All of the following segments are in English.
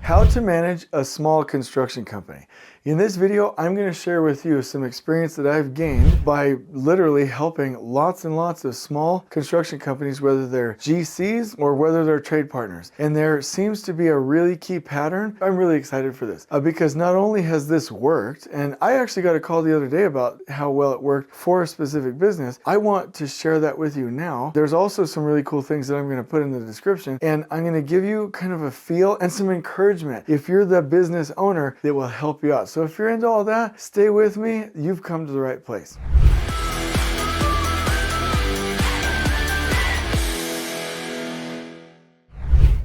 How to manage a small construction company. In this video, I'm going to share with you some experience that I've gained by literally helping lots and lots of small construction companies, whether they're GCs or whether they're trade partners. And there seems to be a really key pattern. I'm really excited for this because not only has this worked, and I actually got a call the other day about how well it worked for a specific business. I want to share that with you now. There's also some really cool things that I'm going to put in the description, and I'm going to give you kind of a feel and some encouragement if you're the business owner that will help you out. So if you're into all that, stay with me. You've come to the right place.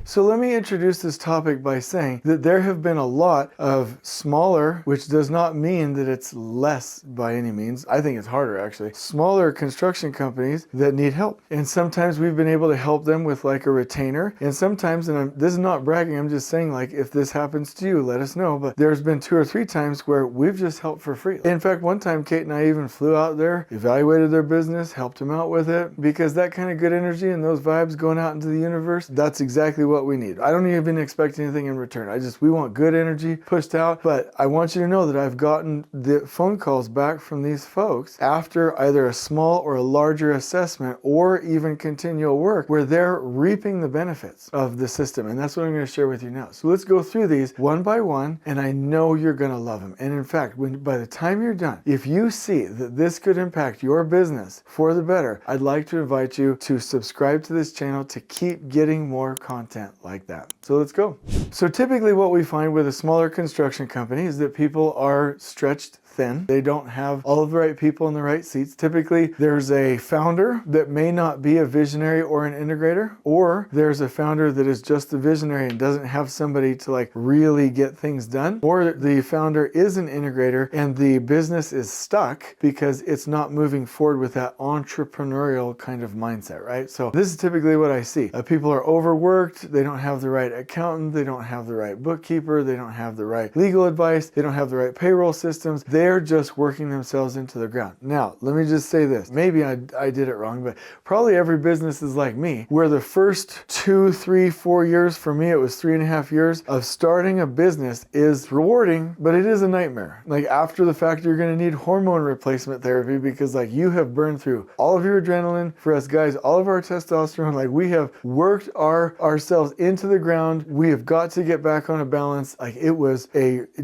So let me introduce this topic by saying that there have been a lot of smaller, which does not mean that it's less by any means. I think it's harder actually. Smaller construction companies that need help. And sometimes we've been able to help them with like a retainer. And sometimes, and this is not bragging, I'm just saying like if this happens to you, let us know. But there's been 2 or 3 times where we've just helped for free. In fact, one time Kate and I even flew out there, evaluated their business, helped them out with it, because that kind of good energy and those vibes going out into the universe, that's exactly what we need. I don't even expect anything in return. We want good energy pushed out. But I want you to know that I've gotten the phone calls back from these folks after either a small or a larger assessment or even continual work where they're reaping the benefits of the system. And that's what I'm going to share with you now. So let's go through these one by one, and I know you're going to love them. And in fact, by the time you're done, if you see that this could impact your business for the better, I'd like to invite you to subscribe to this channel to keep getting more content like that. So let's go. So typically what we find with a smaller construction company is that people are stretched thin. They don't have all of the right people in the right seats. Typically, there's a founder that may not be a visionary or an integrator, or there's a founder that is just a visionary and doesn't have somebody to like really get things done, or the founder is an integrator and the business is stuck because it's not moving forward with that entrepreneurial kind of mindset, right? So this is typically what I see. People are overworked. They don't have the right accountant. They don't have the right bookkeeper. They don't have the right legal advice. They don't have the right payroll systems. They're just working themselves into the ground. Now, let me just say this. Maybe I did it wrong, but probably every business is like me, where the first 2, 3, 4 years, for me, it was 3.5 years of starting a business is rewarding, but it is a nightmare. Like after the fact, you're going to need hormone replacement therapy because like you have burned through all of your adrenaline. For us guys, all of our testosterone, like we have worked ourselves into the ground. We have got to get back on a balance. Like it was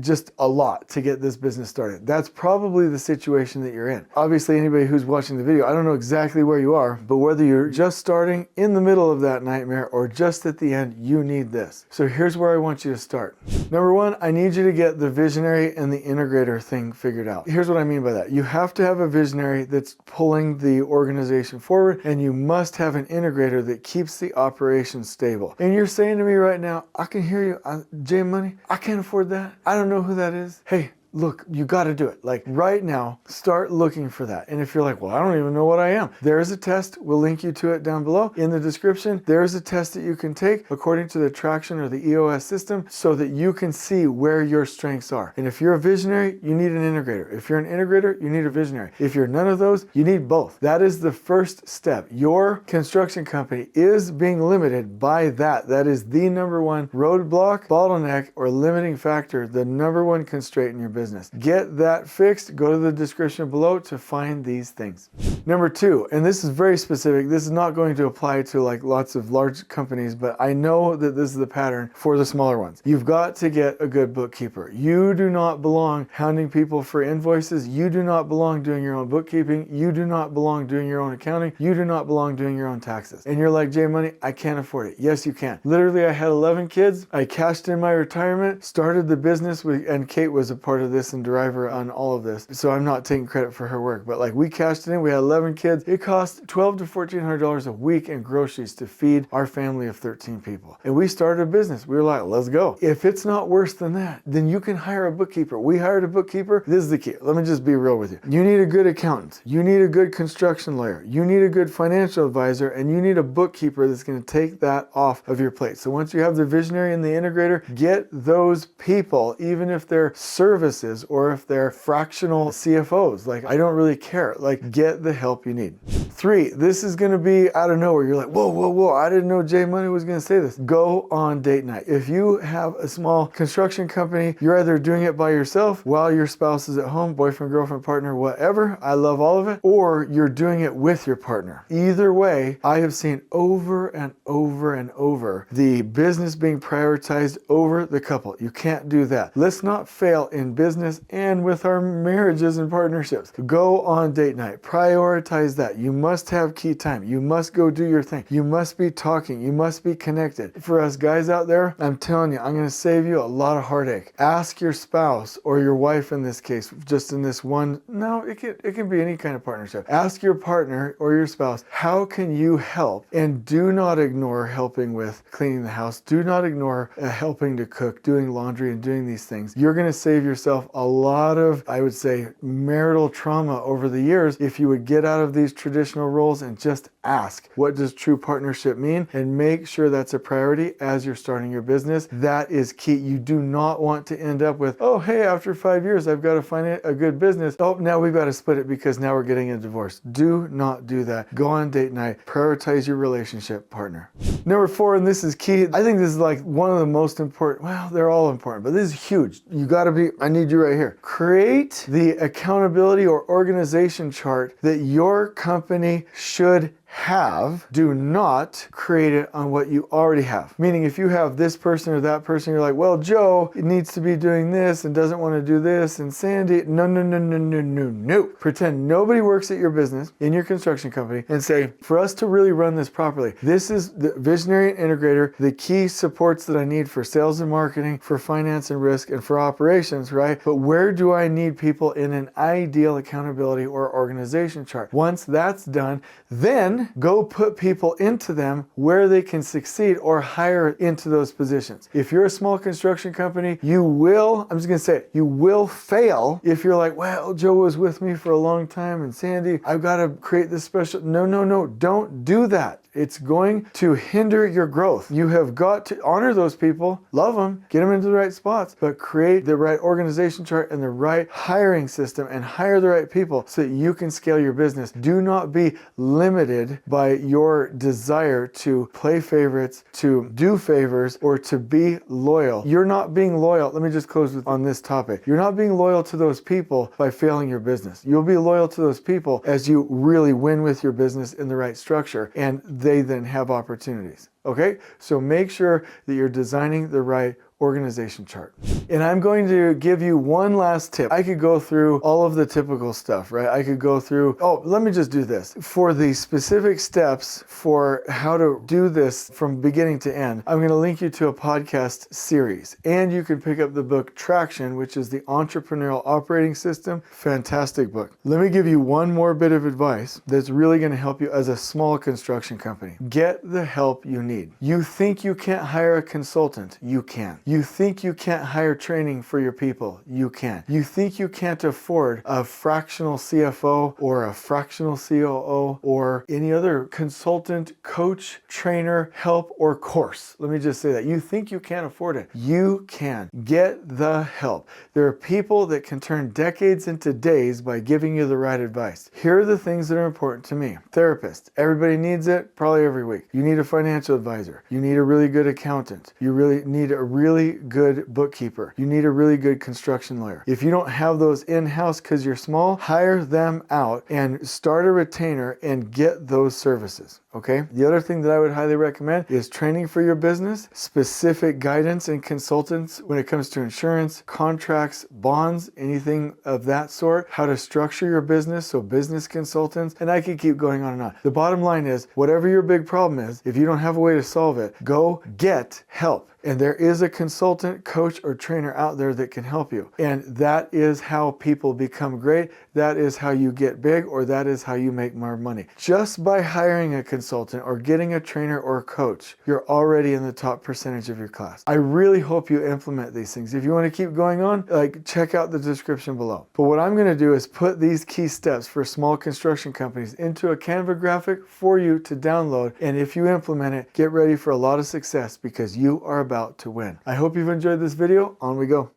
just a lot to get this business started. That's probably the situation that you're in. Obviously, anybody who's watching the video, I don't know exactly where you are, but whether you're just starting in the middle of that nightmare or just at the end, you need this. So here's where I want you to start. Number 1, I need you to get the visionary and the integrator thing figured out. Here's what I mean by that. You have to have a visionary that's pulling the organization forward, and you must have an integrator that keeps the operation stable. And you're saying to me right now, I can hear you, J Money, I can't afford that. I don't know who that is. Hey, look, you got to do it. Like right now, start looking for that. And if you're like, well, I don't even know what I am. There's a test. We'll link you to it down below in the description. There's a test that you can take according to the traction or the EOS system so that you can see where your strengths are. And if you're a visionary, you need an integrator. If you're an integrator, you need a visionary. If you're none of those, you need both. That is the first step. Your construction company is being limited by that. That is the number 1 roadblock, bottleneck, or limiting factor, the number 1 constraint in your business. Get that fixed. Go to the description below to find these things. Number 2, and this is very specific. This is not going to apply to like lots of large companies, but I know that this is the pattern for the smaller ones. You've got to get a good bookkeeper. You do not belong hounding people for invoices. You do not belong doing your own bookkeeping. You do not belong doing your own accounting. You do not belong doing your own taxes. And you're like, J Money, I can't afford it. Yes, you can. Literally, I had 11 kids. I cashed in my retirement, started the business and Kate was a part of this and driver on all of this. So I'm not taking credit for her work, but like we cashed it in, we had 11 kids. It cost $1,200 to $1,400 a week in groceries to feed our family of 13 people. And we started a business. We were like, let's go. If it's not worse than that, then you can hire a bookkeeper. We hired a bookkeeper. This is the key. Let me just be real with you. You need a good accountant. You need a good construction lawyer. You need a good financial advisor, and you need a bookkeeper that's going to take that off of your plate. So once you have the visionary and the integrator, get those people, even if they're services or if they're fractional CFOs. Like, I don't really care. Like, get the help you need. 3, this is going to be out of nowhere. You're like, whoa, whoa, whoa, I didn't know Jay Money was going to say this. Go on date night. If you have a small construction company, you're either doing it by yourself while your spouse is at home, boyfriend, girlfriend, partner, whatever. I love all of it. Or you're doing it with your partner. Either way, I have seen over and over and over the business being prioritized over the couple. You can't do that. Let's not fail in business and with our marriages and partnerships. Go on date night. Prioritize that. You must have key time. You must go do your thing. You must be talking. You must be connected. For us guys out there, I'm telling you, I'm going to save you a lot of heartache. Ask your spouse or your wife in this case, just in this one, no, it can be any kind of partnership. Ask your partner or your spouse, how can you help? And do not ignore helping with cleaning the house. Do not ignore helping to cook, doing laundry, and doing these things. You're going to save yourself a lot of, I would say, marital trauma over the years if you would get out of these traditional roles and just ask, what does true partnership mean? And make sure that's a priority as you're starting your business. That is key. You do not want to end up with, oh, hey, after 5 years, I've got to find a good business. Oh, now we've got to split it because now we're getting a divorce. Do not do that. Go on date night. Prioritize your relationship partner. Number 4, and this is key. I think this is like one of the most important. Well, they're all important, but this is huge. You got to be, I need you right here. Create the accountability or organization chart that your company should have. Do not create it on what you already have. Meaning if you have this person or that person, you're like, well, Joe needs to be doing this and doesn't want to do this, and Sandy, no. Pretend nobody works at your business, in your construction company, and say, for us to really run this properly, this is the visionary and integrator, the key supports that I need for sales and marketing, for finance and risk, and for operations, right? But where do I need people in an ideal accountability or organization chart? Once that's done, then go put people into them where they can succeed or hire into those positions. If you're a small construction company, you will, I'm just going to say it, you will fail if you're like, well, Joe was with me for a long time and Sandy, I've got to create this special. No, don't do that. It's going to hinder your growth. You have got to honor those people, love them, get them into the right spots, but create the right organization chart and the right hiring system and hire the right people so that you can scale your business. Do not be limited by your desire to play favorites, to do favors, or to be loyal. You're not being loyal. Let me just close on this topic. You're not being loyal to those people by failing your business. You'll be loyal to those people as you really win with your business in the right structure, and they then have opportunities. Okay? So make sure that you're designing the right organization chart. And I'm going to give you one last tip. I could go through all of the typical stuff, right? I could go through, let me just do this. For the specific steps for how to do this from beginning to end, I'm going to link you to a podcast series. And you can pick up the book Traction, which is the Entrepreneurial Operating System. Fantastic book. Let me give you one more bit of advice that's really going to help you as a small construction company. Get the help you need. You think you can't hire a consultant? You can. You think you can't hire training for your people? You can. You think you can't afford a fractional CFO or a fractional COO or any other consultant, coach, trainer, help, or course? Let me just say that. You think you can't afford it? You can. Get the help. There are people that can turn decades into days by giving you the right advice. Here are the things that are important to me. Therapist. Everybody needs it, probably every week. You need a financial advisor. You need a really good accountant. You really need a really good bookkeeper. You need a really good construction lawyer. If you don't have those in-house because you're small, hire them out and start a retainer and get those services. Okay? The other thing that I would highly recommend is training for your business, specific guidance and consultants when it comes to insurance, contracts, bonds, anything of that sort, how to structure your business, so business consultants, and I could keep going on and on. The bottom line is, whatever your big problem is, if you don't have a way to solve it, go get help. And there is a consultant, coach, or trainer out there that can help you. And that is how people become great. That is how you get big, or that is how you make more money. Just by hiring a consultant or getting a trainer or a coach, you're already in the top percentage of your class. I really hope you implement these things. If you want to keep going on, check out the description below. But what I'm going to do is put these key steps for small construction companies into a Canva graphic for you to download. And if you implement it, get ready for a lot of success because you are about to win. I hope you've enjoyed this video. On we go.